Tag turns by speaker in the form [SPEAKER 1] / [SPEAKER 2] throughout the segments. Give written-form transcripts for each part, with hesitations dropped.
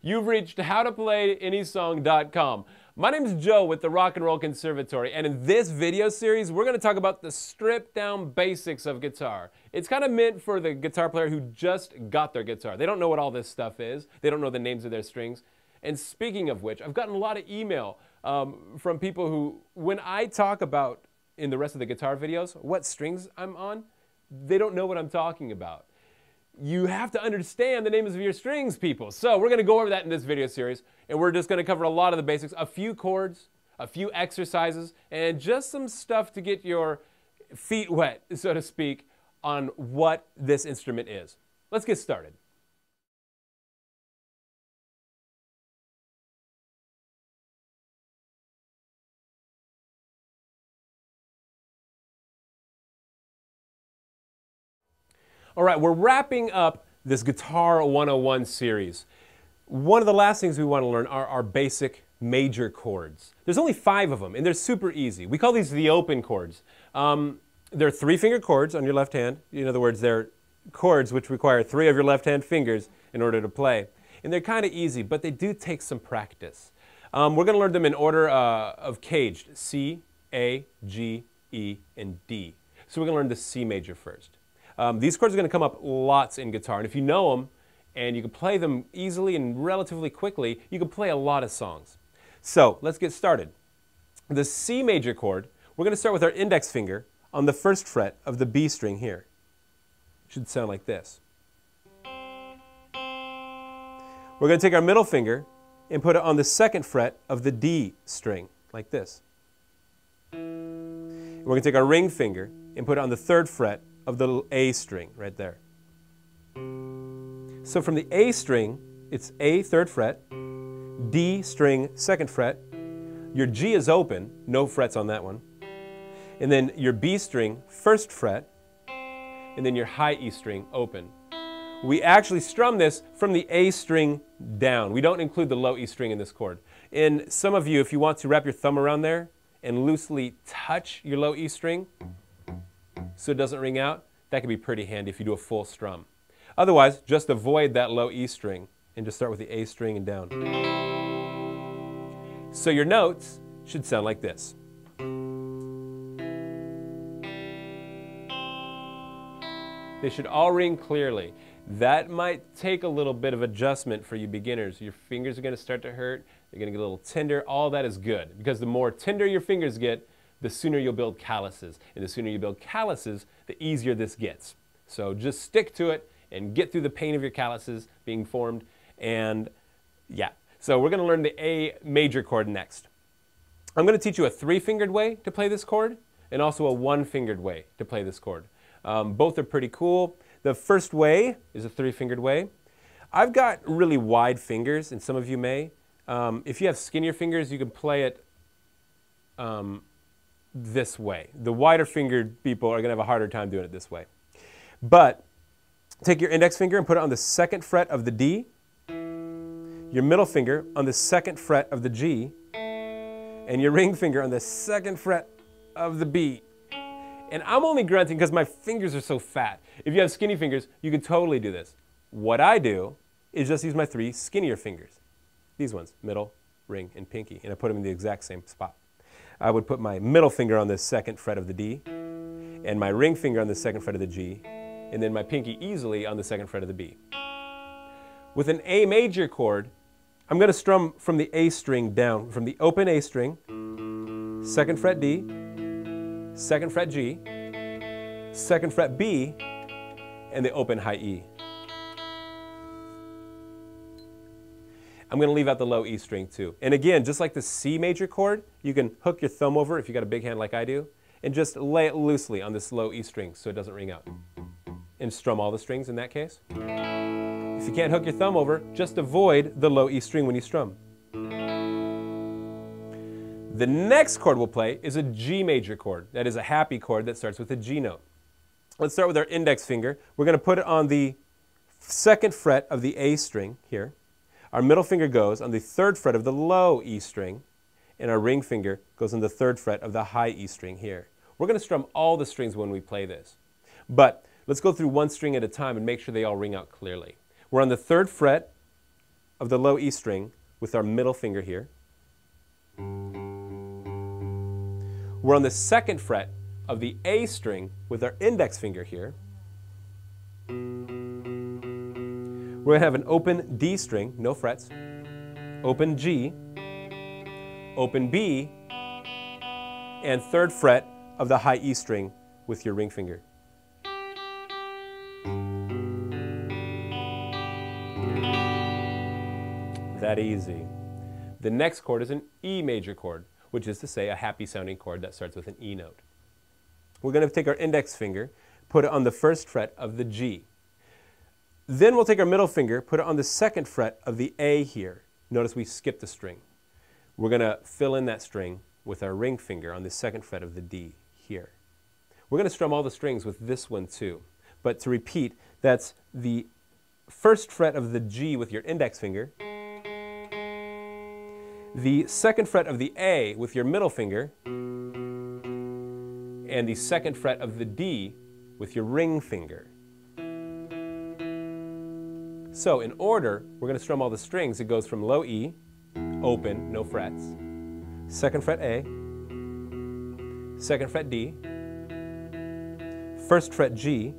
[SPEAKER 1] You've reached howtoplayanySong.com. My name is Joe with the Rock and Roll Conservatory, and in this video series, we're going to talk about the stripped-down basics of guitar. It's kind of meant for the guitar player who just got their guitar. They don't know what all this stuff is. They don't know the names of their strings. And speaking of which, I've gotten a lot of email from people who, when I talk about in the rest of the guitar videos what strings I'm on, they don't know what I'm talking about. You have to understand the names of your strings, people. So we're going to go over that in this video series, and we're just going to cover a lot of the basics, a few chords, a few exercises, and just some stuff to get your feet wet, so to speak, on what this instrument is. Let's get started. All right, we're wrapping up this Guitar 101 series. One of the last things we want to learn are our basic major chords. There's only 5 of them, and they're super easy. We call these the open chords. They're 3-finger chords on your left hand. In other words, they're chords which require 3 of your left hand fingers in order to play. And they're kind of easy, but they do take some practice. We're going to learn them in order of caged: C, A, G, E, and D. So we're going to learn the C major first. These chords are going to come up lots in guitar, and if you know them and you can play them easily and relatively quickly, you can play a lot of songs. So let's get started. The C major chord, we're going to start with our index finger on the 1st fret of the B string here. It should sound like this. We're going to take our middle finger and put it on the 2nd fret of the D string, like this. We're going to take our ring finger and put it on the 3rd fret of the A string right there. So from the A string, it's A 3rd fret, D string 2nd fret, your G is open, no frets on that one, and then your B string 1st fret, and then your high E string open. We actually strum this from the A string down. We don't include the low E string in this chord. And some of you, if you want to wrap your thumb around there and loosely touch your low E string so it doesn't ring out, that can be pretty handy if you do a full strum. Otherwise, just avoid that low E string and just start with the A string and down. So your notes should sound like this. They should all ring clearly. That might take a little bit of adjustment for you beginners. Your fingers are going to start to hurt. They're going to get a little tender. All that is good, because the more tender your fingers get, the sooner you'll build calluses. And the sooner you build calluses, the easier this gets. So just stick to it and get through the pain of your calluses being formed. And yeah, so we're going to learn the A major chord next. I'm going to teach you a 3-fingered way to play this chord and also a 1-fingered way to play this chord. Both are pretty cool. The first way is a 3-fingered way. I've got really wide fingers, and some of you may. If you have skinnier fingers, you can play it this way. The wider fingered people are going to have a harder time doing it this way. But take your index finger and put it on the 2nd fret of the D, your middle finger on the 2nd fret of the G, and your ring finger on the 2nd fret of the B. And I'm only grunting because my fingers are so fat. If you have skinny fingers, you can totally do this. What I do is just use my 3 skinnier fingers. These ones, middle, ring, and pinky, and I put them in the exact same spot. I would put my middle finger on the 2nd fret of the D, and my ring finger on the 2nd fret of the G, and then my pinky easily on the 2nd fret of the B. With an A major chord, I'm going to strum from the A string down, from the open A string, 2nd fret D, 2nd fret G, 2nd fret B, and the open high E. I'm going to leave out the low E string too. And again, just like the C major chord, you can hook your thumb over if you've got a big hand like I do, and just lay it loosely on this low E string so it doesn't ring out. And strum all the strings in that case. If you can't hook your thumb over, just avoid the low E string when you strum. The next chord we'll play is a G major chord. That is a happy chord that starts with a G note. Let's start with our index finger. We're going to put it on the 2nd fret of the A string here. Our middle finger goes on the 3rd fret of the low E string, and our ring finger goes on the 3rd fret of the high E string here. We're going to strum all the strings when we play this. But let's go through one string at a time and make sure they all ring out clearly. We're on the 3rd fret of the low E string with our middle finger here. We're on the second fret of the A string with our index finger here. We're going to have an open D string, no frets, open G, open B, and third fret of the high E string with your ring finger. That easy. The next chord is an E major chord, which is to say a happy sounding chord that starts with an E note. We're going to take our index finger, put it on the first fret of the G. Then we'll take our middle finger, put it on the second fret of the A here. Notice we skipped a string. We're going to fill in that string with our ring finger on the second fret of the D here. We're going to strum all the strings with this one too. But to repeat, that's the first fret of the G with your index finger, the second fret of the A with your middle finger, and the second fret of the D with your ring finger. So in order, we're going to strum all the strings. It goes from low E, open, no frets, second fret A, second fret D, first fret G,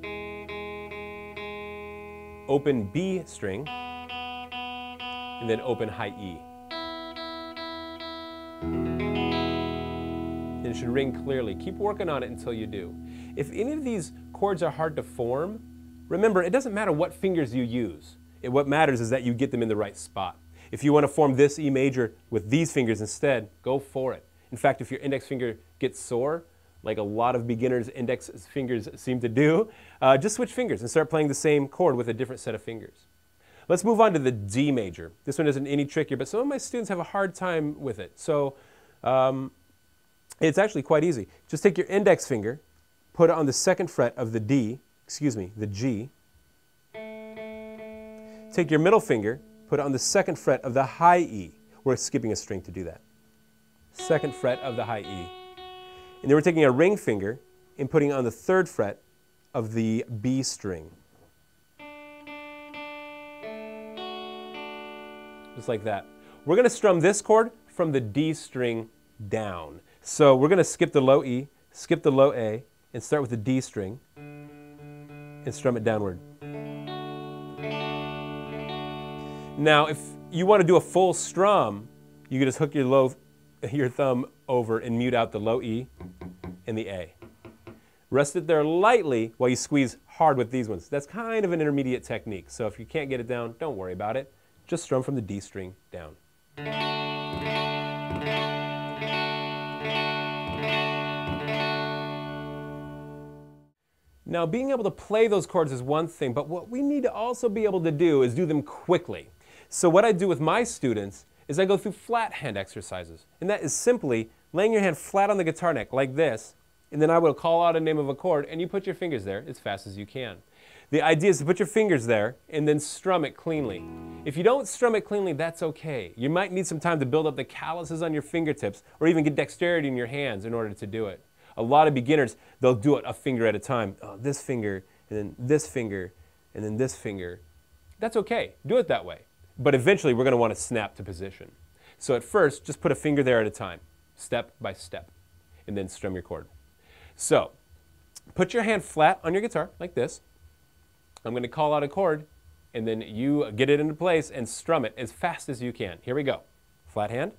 [SPEAKER 1] open B string, and then open high E. And it should ring clearly. Keep working on it until you do. If any of these chords are hard to form, remember, it doesn't matter what fingers you use. What matters is that you get them in the right spot. If you want to form this E major with these fingers instead, go for it. In fact, if your index finger gets sore, like a lot of beginners' index fingers seem to do, just switch fingers and start playing the same chord with a different set of fingers. Let's move on to the D major. This one isn't any trickier, but some of my students have a hard time with it. So it's actually quite easy. Just take your index finger, put it on the second fret of the D, the G. Take your middle finger, put it on the second fret of the high E. We're skipping a string to do that. Second fret of the high E. And then we're taking a ring finger and putting it on the third fret of the B string. Just like that. We're going to strum this chord from the D string down. So we're going to skip the low E, skip the low A, and start with the D string and strum it downward. Now, if you want to do a full strum, you can just hook your thumb over and mute out the low E and the A. Rest it there lightly while you squeeze hard with these ones. That's kind of an intermediate technique, so if you can't get it down, don't worry about it. Just strum from the D string down. Now, being able to play those chords is one thing, but what we need to also be able to do is do them quickly. So what I do with my students is I go through flat hand exercises. And that is simply laying your hand flat on the guitar neck like this, and then I will call out a name of a chord, and you put your fingers there as fast as you can. The idea is to put your fingers there and then strum it cleanly. If you don't strum it cleanly, that's okay. You might need some time to build up the calluses on your fingertips or even get dexterity in your hands in order to do it. A lot of beginners, they'll do it a finger at a time. Oh, this finger, and then this finger, and then this finger. That's okay. Do it that way. But eventually, we're going to want to snap to position. So at first, just put a finger there at a time, step by step, and then strum your chord. So put your hand flat on your guitar like this. I'm going to call out a chord, and then you get it into place and strum it as fast as you can. Here we go. Flat hand.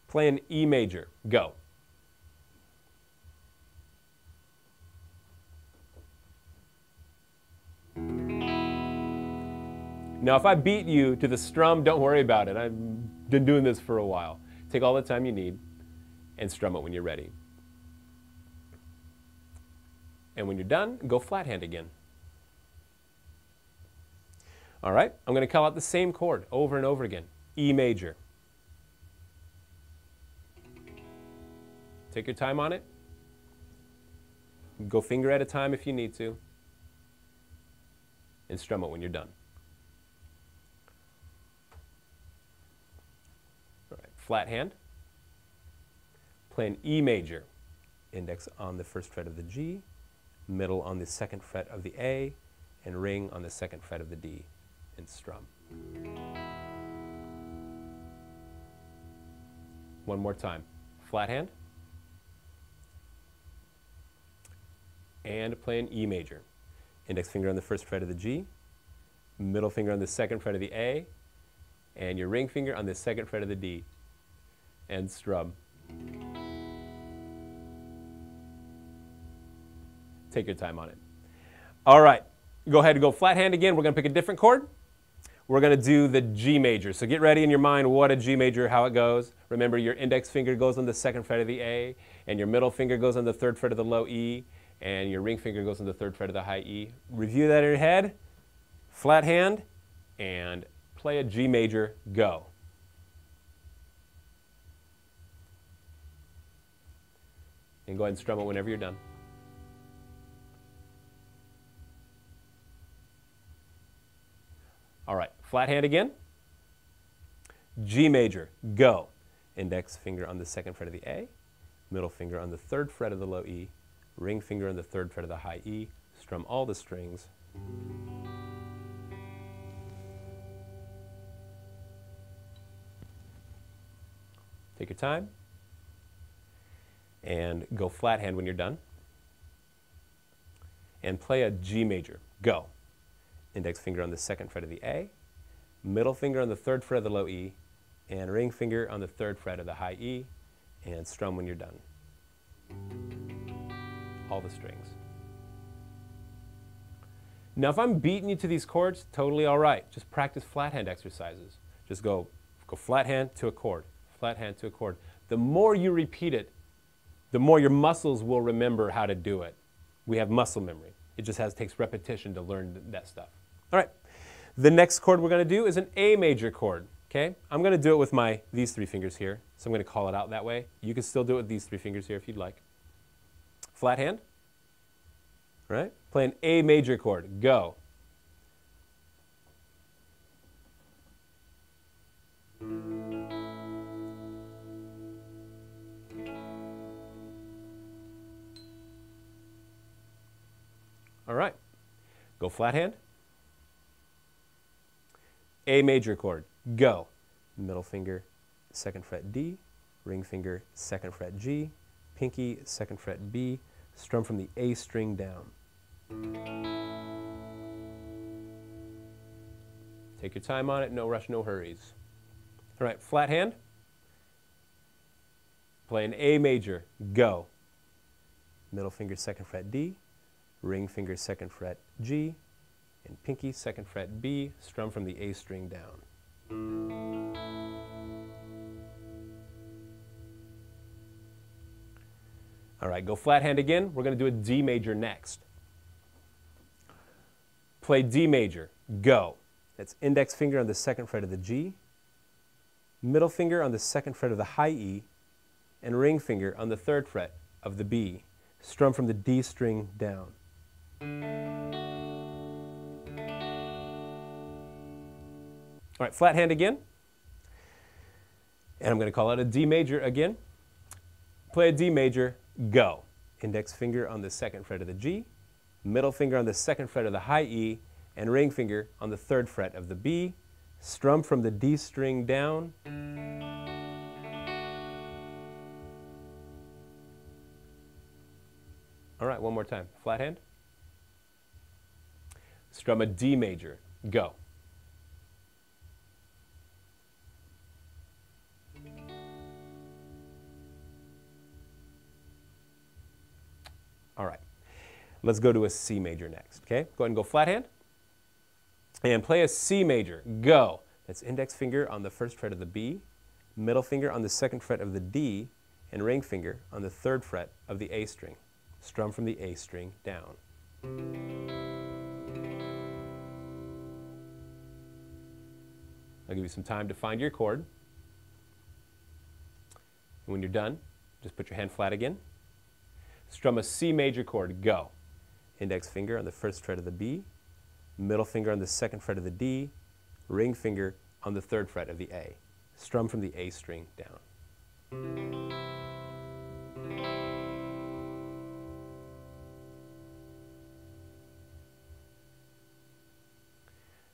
[SPEAKER 1] Play an E major. Go. Now, if I beat you to the strum, don't worry about it. I've been doing this for a while. Take all the time you need and strum it when you're ready. And when you're done, go flat hand again. All right, I'm going to call out the same chord over and over again. E major. Take your time on it. Go finger at a time if you need to. And strum it when you're done. All right, flat hand. Play an E major. Index on the first fret of the G, middle on the second fret of the A, and ring on the second fret of the D, and strum. One more time. Flat hand. And play an E major. Index finger on the first fret of the G, middle finger on the second fret of the A, and your ring finger on the second fret of the D. And strum. Take your time on it. All right, go ahead and go flat hand again. We're going to pick a different chord. We're going to do the G major. So get ready in your mind what a G major, how it goes. Remember, your index finger goes on the second fret of the A, and your middle finger goes on the third fret of the low E, and your ring finger goes on the third fret of the high E. Review that in your head. Flat hand, and play a G major, go. And go ahead and strum it whenever you're done. All right, flat hand again. G major, go. Index finger on the second fret of the A, middle finger on the third fret of the low E, ring finger on the third fret of the high E, strum all the strings. Take your time. And go flat hand when you're done. And play a G major, go. Index finger on the second fret of the A, middle finger on the third fret of the low E, and ring finger on the third fret of the high E, and strum when you're done. All the strings. Now if I'm beating you to these chords, totally all right. Just practice flat hand exercises. Just go flat hand to a chord, flat hand to a chord. The more you repeat it, the more your muscles will remember how to do it. We have muscle memory. It just takes repetition to learn that stuff. All right, the next chord we're going to do is an A major chord, okay? I'm going to do it with these three fingers here, so I'm going to call it out that way. You can still do it with these three fingers here if you'd like. Flat hand, right? Play an A major chord, go. All right, go flat hand. A major chord, go. Middle finger, second fret D, ring finger, second fret G, pinky, second fret B, strum from the A string down. Take your time on it, no rush, no hurries. All right, flat hand. Play an A major, go. Middle finger, second fret D, ring finger, second fret G, and pinky, second fret B, strum from the A string down. All right, go flat hand again. We're going to do a D major next. Play D major, go. That's index finger on the second fret of the G, middle finger on the second fret of the high E, and ring finger on the third fret of the B. Strum from the D string down. All right, flat hand again. And I'm going to call out a D major again. Play a D major, go. Index finger on the second fret of the G, middle finger on the second fret of the high E, and ring finger on the third fret of the B. Strum from the D string down. All right, one more time. Flat hand. Strum a D major, go. All right, let's go to a C major next, okay? Go ahead and go flat hand and play a C major, go. That's index finger on the first fret of the B, middle finger on the second fret of the D, and ring finger on the third fret of the A string. Strum from the A string down. I'll give you some time to find your chord. And when you're done, just put your hand flat again. Strum a C major chord, go. Index finger on the first fret of the B, middle finger on the second fret of the D, ring finger on the third fret of the A. Strum from the A string down.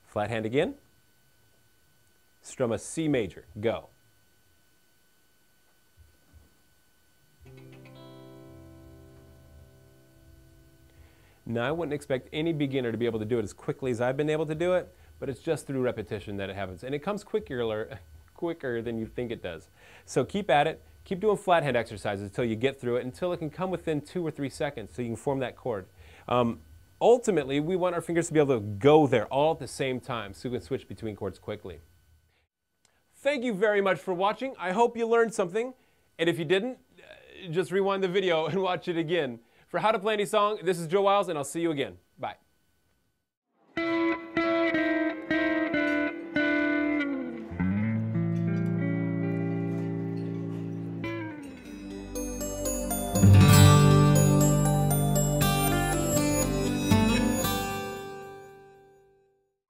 [SPEAKER 1] Flat hand again. Strum a C major. Go. Now, I wouldn't expect any beginner to be able to do it as quickly as I've been able to do it, but it's just through repetition that it happens. And it comes quicker than you think it does. So keep at it. Keep doing flat hand exercises until you get through it, until it can come within 2 or 3 seconds so you can form that chord. Ultimately, we want our fingers to be able to go there all at the same time so we can switch between chords quickly. Thank you very much for watching. I hope you learned something. And if you didn't, just rewind the video and watch it again. For How to Play Any Song, this is Joe Wiles, and I'll see you again.